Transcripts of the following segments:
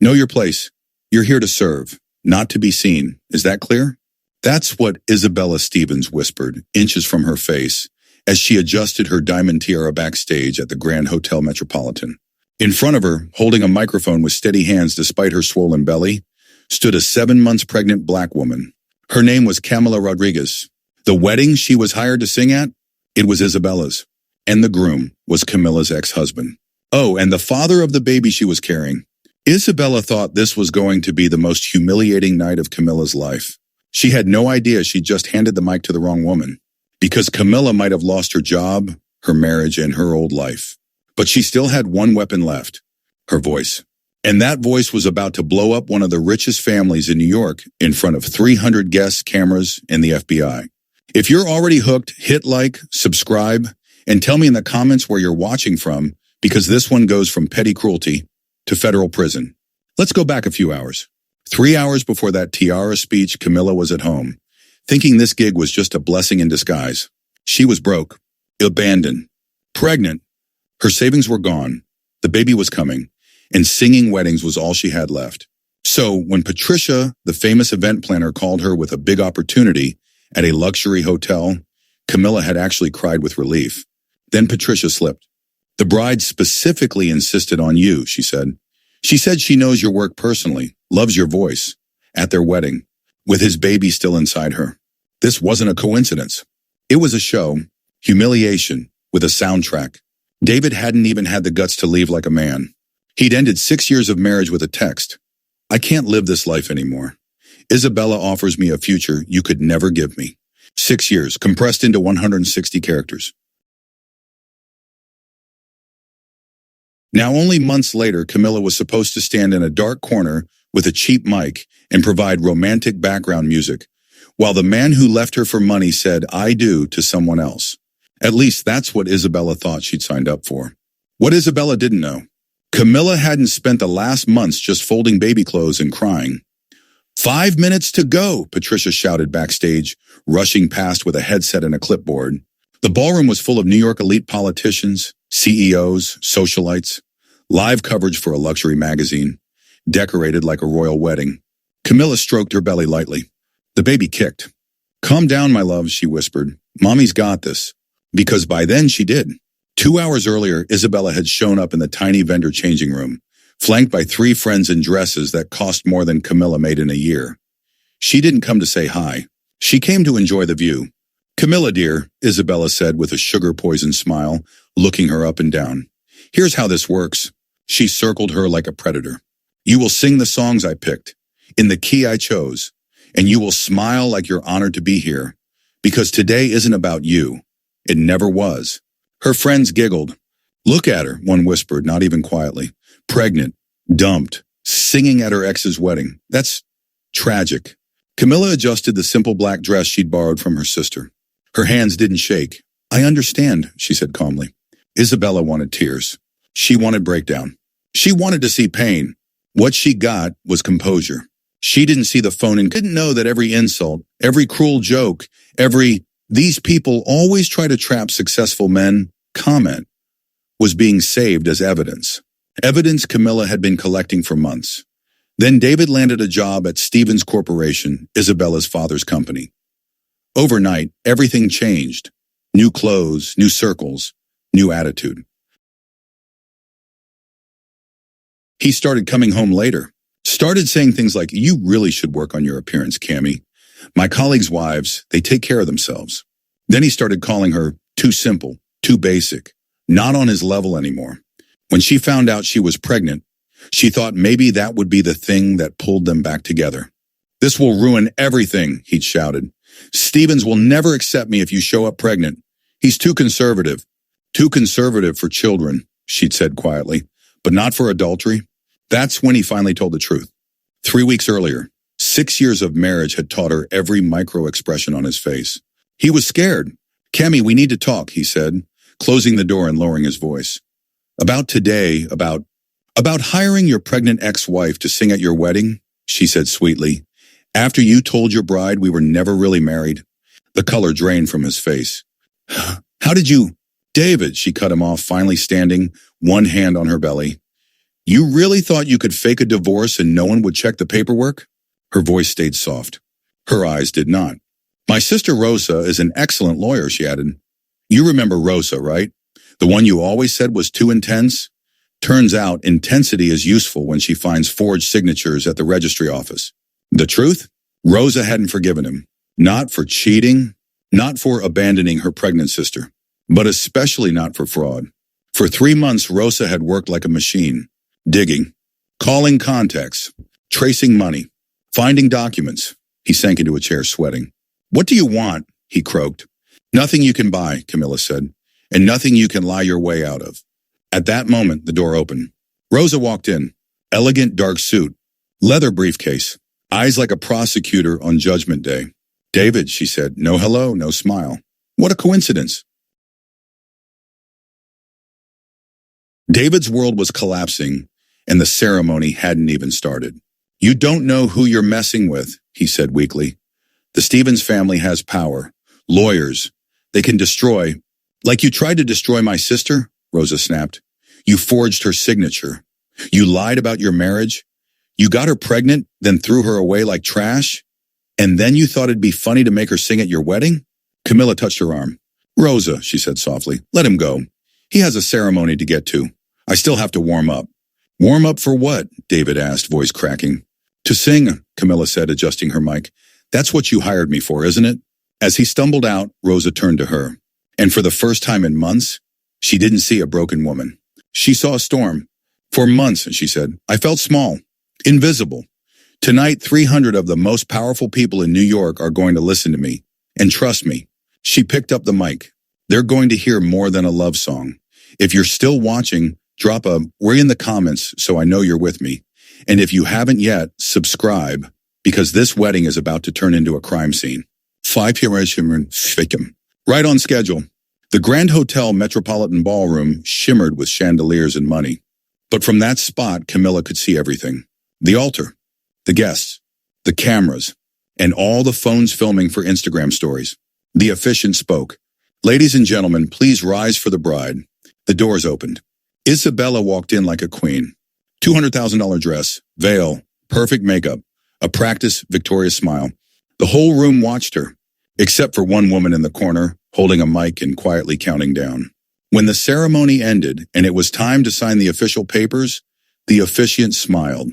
Know your place. You're here to serve, not to be seen. Is that clear? That's what Isabella Stevens whispered, inches from her face, as she adjusted her diamond tiara backstage at the Grand Hotel Metropolitan. In front of her, holding a microphone with steady hands despite her swollen belly, stood a 7 months pregnant black woman. Her name was Camila Rodriguez. The wedding she was hired to sing at? It was Isabella's. And the groom was Camila's ex-husband. Oh, and the father of the baby she was carrying. Isabella thought this was going to be the most humiliating night of Camila's life. She had no idea she'd just handed the mic to the wrong woman, because Camila might have lost her job, her marriage, and her old life. But she still had one weapon left, her voice. And that voice was about to blow up one of the richest families in New York in front of 300 guests, cameras, and the FBI. If you're already hooked, hit like, subscribe, and tell me in the comments where you're watching from, because this one goes from petty cruelty to federal prison. Let's go back a few hours. 3 hours before that tiara speech, Camila was at home, thinking this gig was just a blessing in disguise. She was broke, abandoned, pregnant. Her savings were gone, the baby was coming, and singing weddings was all she had left. So when Patricia, the famous event planner, called her with a big opportunity at a luxury hotel, Camila had actually cried with relief. Then Patricia slipped. The bride specifically insisted on you, she said. She said she knows your work personally, loves your voice, at their wedding, with his baby still inside her. This wasn't a coincidence. It was a show, humiliation, with a soundtrack. David hadn't even had the guts to leave like a man. He'd ended 6 years of marriage with a text. I can't live this life anymore. Isabella offers me a future you could never give me. 6 years, compressed into 160 characters. Now, only months later, Camila was supposed to stand in a dark corner with a cheap mic and provide romantic background music, while the man who left her for money said, "I do," to someone else. At least that's what Isabella thought she'd signed up for. What Isabella didn't know, Camila hadn't spent the last months just folding baby clothes and crying. 5 minutes to go, Patricia shouted backstage, rushing past with a headset and a clipboard. The ballroom was full of New York elite politicians, CEOs, socialites, live coverage for a luxury magazine, decorated like a royal wedding. Camila stroked her belly lightly. The baby kicked. "Calm down, my love," she whispered. "Mommy's got this." Because by then she did. 2 hours earlier, Isabella had shown up in the tiny vendor changing room, flanked by 3 friends in dresses that cost more than Camila made in a year. She didn't come to say hi. She came to enjoy the view. "Camila, dear," Isabella said with a sugar-poisoned smile, looking her up and down. "Here's how this works." She circled her like a predator. "You will sing the songs I picked, in the key I chose, and you will smile like you're honored to be here, because today isn't about you. It never was." Her friends giggled. "Look at her," one whispered, not even quietly. "Pregnant, dumped, singing at her ex's wedding. That's tragic." Camila adjusted the simple black dress she'd borrowed from her sister. Her hands didn't shake. "I understand," she said calmly. Isabella wanted tears. She wanted breakdown. She wanted to see pain. What she got was composure. She didn't see the phone and couldn't know that every insult, every cruel joke, every "these people always try to trap successful men" comment was being saved as evidence. Evidence Camila had been collecting for months. Then David landed a job at Stevens Corporation, Isabella's father's company. Overnight, everything changed. New clothes, new circles, new attitude. He started coming home later. Started saying things like, "You really should work on your appearance, Cammy. My colleagues' wives, they take care of themselves." Then he started calling her too simple, too basic, not on his level anymore. When she found out she was pregnant, she thought maybe that would be the thing that pulled them back together. "This will ruin everything," he'd shouted. "Stevens will never accept me if you show up pregnant. He's too conservative." "Too conservative for children," she'd said quietly, "but not for adultery." That's when he finally told the truth. 3 weeks earlier, 6 years of marriage had taught her every micro-expression on his face. He was scared. "Cammy, we need to talk," he said, closing the door and lowering his voice. "About today, about hiring your pregnant ex-wife to sing at your wedding," she said sweetly. "After you told your bride we were never really married." The color drained from his face. "How did you—" "David," she cut him off, finally standing, one hand on her belly. You really thought you could fake a divorce and no one would check the paperwork? Her voice stayed soft. Her eyes did not. My sister Rosa is an excellent lawyer, she added. You remember Rosa, right? The one you always said was too intense? Turns out intensity is useful when she finds forged signatures at the registry office. The truth? Rosa hadn't forgiven him. Not for cheating, not for abandoning her pregnant sister, but especially not for fraud. For 3 months, Rosa had worked like a machine, digging, calling contacts, tracing money, finding documents. He sank into a chair, sweating. What do you want? He croaked. Nothing you can buy, Camila said, and nothing you can lie your way out of. At that moment, the door opened. Rosa walked in, elegant dark suit, leather briefcase, eyes like a prosecutor on Judgment Day. David, she said, no hello, no smile. What a coincidence. David's world was collapsing, and the ceremony hadn't even started. You don't know who you're messing with, he said weakly. The Stevens family has power. Lawyers. They can destroy. Like you tried to destroy my sister, Rosa snapped. You forged her signature. You lied about your marriage. You got her pregnant, then threw her away like trash. And then you thought it'd be funny to make her sing at your wedding? Camila touched her arm. Rosa, she said softly, let him go. He has a ceremony to get to. I still have to warm up. Warm up for what? David asked, voice cracking. To sing, Camila said, adjusting her mic. That's what you hired me for, isn't it? As he stumbled out, Rosa turned to her. And for the first time in months, she didn't see a broken woman. She saw a storm. For months, she said, I felt small, invisible. Tonight, 300 of the most powerful people in New York are going to listen to me. And trust me, she picked up the mic. They're going to hear more than a love song. If you're still watching, drop a "we're" in the comments so I know you're with me. And if you haven't yet, subscribe, because this wedding is about to turn into a crime scene. 5 p.m. Right on schedule. The Grand Hotel Metropolitan Ballroom shimmered with chandeliers and money. But from that spot, Camila could see everything. The altar, the guests, the cameras, and all the phones filming for Instagram stories. The officiant spoke. Ladies and gentlemen, please rise for the bride. The doors opened. Isabella walked in like a queen. $200,000 dress, veil, perfect makeup, a practiced Victoria's smile. The whole room watched her, except for one woman in the corner, holding a mic and quietly counting down. When the ceremony ended and it was time to sign the official papers, the officiant smiled.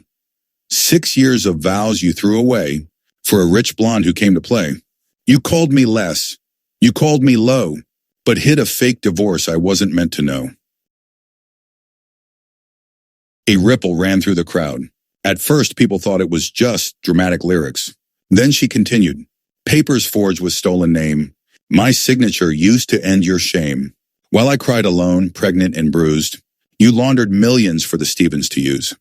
6 years of vows you threw away for a rich blonde who came to play. You called me less. You called me low, but hid a fake divorce I wasn't meant to know. A ripple ran through the crowd. At first, people thought it was just dramatic lyrics. Then she continued, papers forged with stolen name. My signature used to end your shame. While I cried alone, pregnant and bruised, you laundered millions for the Stevens to use.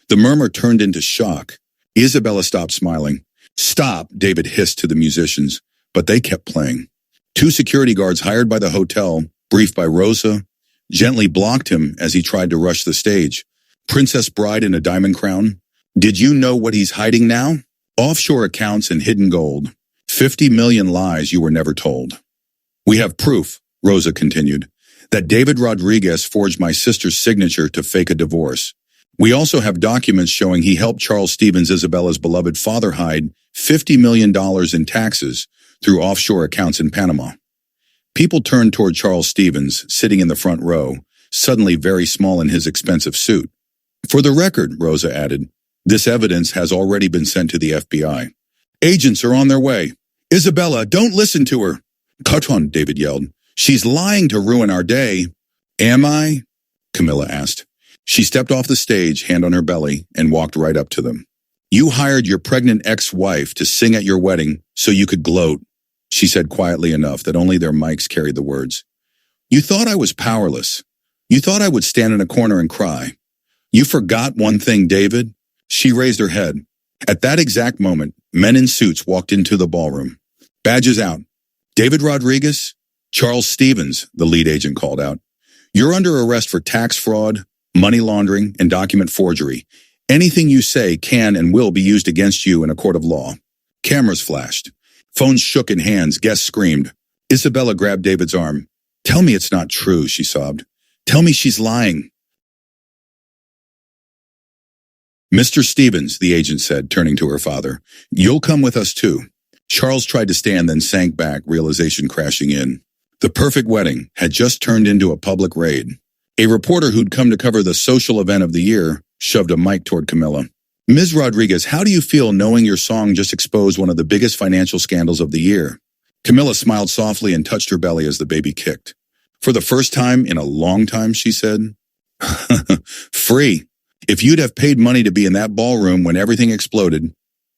The murmur turned into shock. Isabella stopped smiling. Stop, David hissed to the musicians, but they kept playing. 2 security guards hired by the hotel, briefed by Rosa, gently blocked him as he tried to rush the stage. Princess bride in a diamond crown? Did you know what he's hiding now? Offshore accounts and hidden gold. 50 million lies you were never told. We have proof, Rosa continued, that David Rodriguez forged my sister's signature to fake a divorce. We also have documents showing he helped Charles Stevens, Isabella's beloved father, hide $50 million in taxes through offshore accounts in Panama. People turned toward Charles Stevens, sitting in the front row, suddenly very small in his expensive suit. For the record, Rosa added, this evidence has already been sent to the FBI. Agents are on their way. Isabella, don't listen to her. Cut on, David yelled. She's lying to ruin our day. Am I? Camila asked. She stepped off the stage, hand on her belly, and walked right up to them. You hired your pregnant ex-wife to sing at your wedding so you could gloat, she said quietly enough that only their mics carried the words. You thought I was powerless. You thought I would stand in a corner and cry. You forgot one thing, David. She raised her head. At that exact moment, men in suits walked into the ballroom. Badges out. David Rodriguez? Charles Stevens, the lead agent called out. You're under arrest for tax fraud, money laundering, and document forgery. Anything you say can and will be used against you in a court of law. Cameras flashed. Phones shook in hands. Guests screamed. Isabella grabbed David's arm. Tell me it's not true, she sobbed. Tell me she's lying. Mr. Stevens, the agent said, turning to her father, you'll come with us too. Charles tried to stand, then sank back, realization crashing in. The perfect wedding had just turned into a public raid. A reporter who'd come to cover the social event of the year shoved a mic toward Camila. Ms. Rodriguez, how do you feel knowing your song just exposed one of the biggest financial scandals of the year? Camila smiled softly and touched her belly as the baby kicked. For the first time in a long time, she said. Free. If you'd have paid money to be in that ballroom when everything exploded,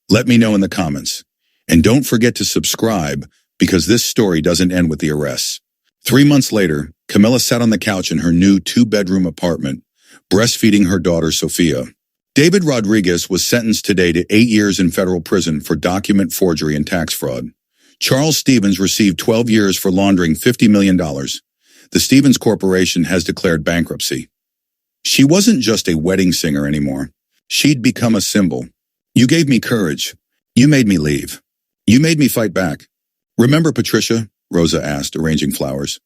let me know in the comments. And don't forget to subscribe, because this story doesn't end with the arrests. 3 months later, Camila sat on the couch in her new 2-bedroom apartment, breastfeeding her daughter Sophia. David Rodriguez was sentenced today to 8 years in federal prison for document forgery and tax fraud. Charles Stevens received 12 years for laundering $50 million. The Stevens Corporation has declared bankruptcy. She wasn't just a wedding singer anymore. She'd become a symbol. You gave me courage. You made me leave. You made me fight back. Remember Patricia? Rosa asked, arranging flowers.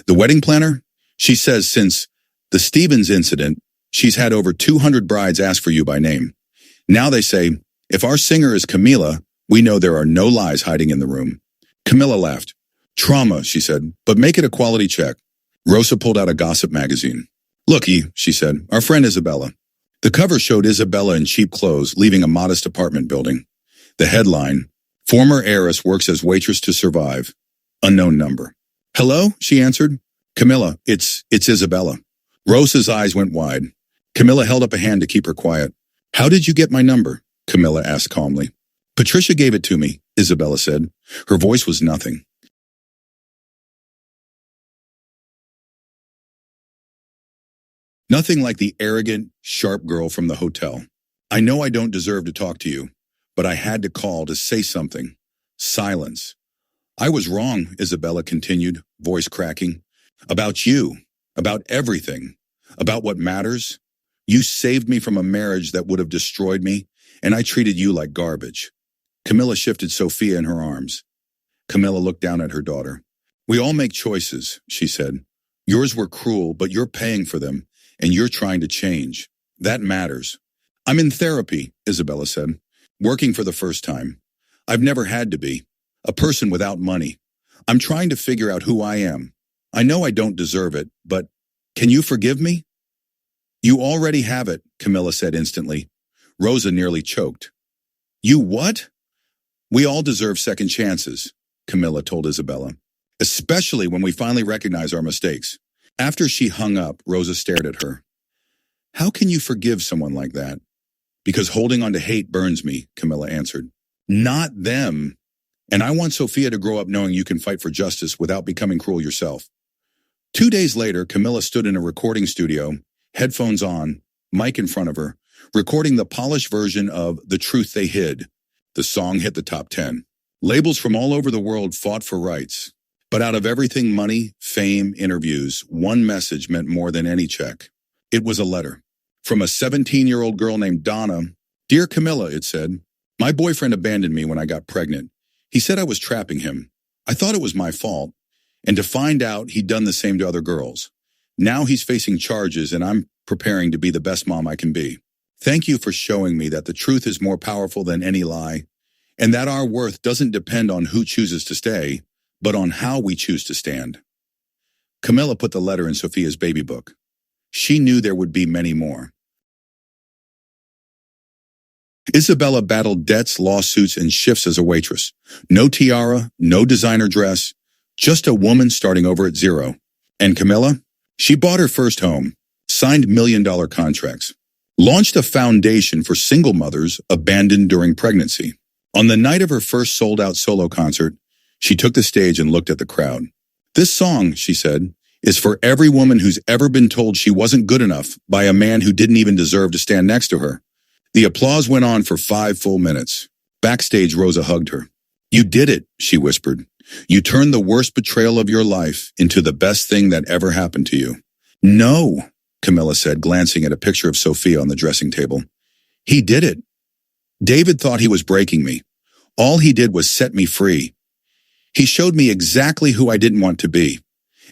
The wedding planner? She says since the Stevens incident, she's had over 200 brides ask for you by name. Now they say, if our singer is Camila, we know there are no lies hiding in the room. Camila laughed. Trauma, she said, but make it a quality check. Rosa pulled out a gossip magazine. Looky, she said, our friend Isabella. The cover showed Isabella in cheap clothes leaving a modest apartment building. The headline, former heiress works as waitress to survive. Unknown number. Hello, she answered. Camila, it's Isabella. Rosa's eyes went wide. Camila held up a hand to keep her quiet. How did you get my number? Camila asked calmly. Patricia gave it to me, Isabella said. Her voice was nothing. Nothing like the arrogant, sharp girl from the hotel. I know I don't deserve to talk to you, but I had to call to say something. Silence. I was wrong, Isabella continued, voice cracking. About you. About everything. About what matters. You saved me from a marriage that would have destroyed me, and I treated you like garbage. Camila shifted Sophia in her arms. Camila looked down at her daughter. We all make choices, she said. Yours were cruel, but you're paying for them, and you're trying to change. That matters. I'm in therapy, Isabella said, working for the first time. I've never had to be. A person without money. I'm trying to figure out who I am. I know I don't deserve it, but can you forgive me? You already have it, Camila said instantly. Rosa nearly choked. You what? We all deserve second chances, Camila told Isabella, especially when we finally recognize our mistakes. After she hung up, Rosa stared at her. How can you forgive someone like that? Because holding on to hate burns me, Camila answered. Not them. And I want Sophia to grow up knowing you can fight for justice without becoming cruel yourself. 2 days later, Camila stood in a recording studio, headphones on, mic in front of her, recording the polished version of The Truth They Hid. The song hit the top 10. Labels from all over the world fought for rights. But out of everything, money, fame, interviews, one message meant more than any check. It was a letter. From a 17-year-old girl named Donna. Dear Camila, it said, my boyfriend abandoned me when I got pregnant. He said I was trapping him. I thought it was my fault. And to find out he'd done the same to other girls. Now he's facing charges and I'm preparing to be the best mom I can be. Thank you for showing me that the truth is more powerful than any lie, and that our worth doesn't depend on who chooses to stay, but on how we choose to stand. Camila put the letter in Sophia's baby book. She knew there would be many more. Isabella battled debts, lawsuits, and shifts as a waitress. No tiara, no designer dress, just a woman starting over at zero. And Camila? She bought her first home, signed million-dollar contracts, launched a foundation for single mothers abandoned during pregnancy. On the night of her first sold-out solo concert, she took the stage and looked at the crowd. This song, she said, is for every woman who's ever been told she wasn't good enough by a man who didn't even deserve to stand next to her. The applause went on for 5 full minutes. Backstage, Rosa hugged her. You did it, she whispered. You turned the worst betrayal of your life into the best thing that ever happened to you. No, Camila said, glancing at a picture of Sophia on the dressing table. He did it. David thought he was breaking me. All he did was set me free. He showed me exactly who I didn't want to be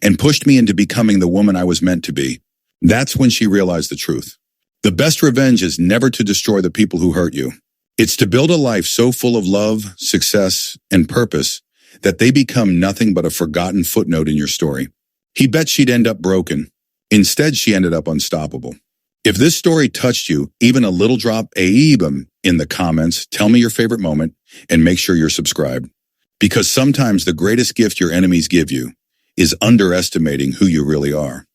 and pushed me into becoming the woman I was meant to be. That's when she realized the truth. The best revenge is never to destroy the people who hurt you. It's to build a life so full of love, success, and purpose that they become nothing but a forgotten footnote in your story. He bet she'd end up broken. Instead, she ended up unstoppable. If this story touched you, even a little, drop a in the comments, tell me your favorite moment, and make sure you're subscribed. Because sometimes the greatest gift your enemies give you is underestimating who you really are.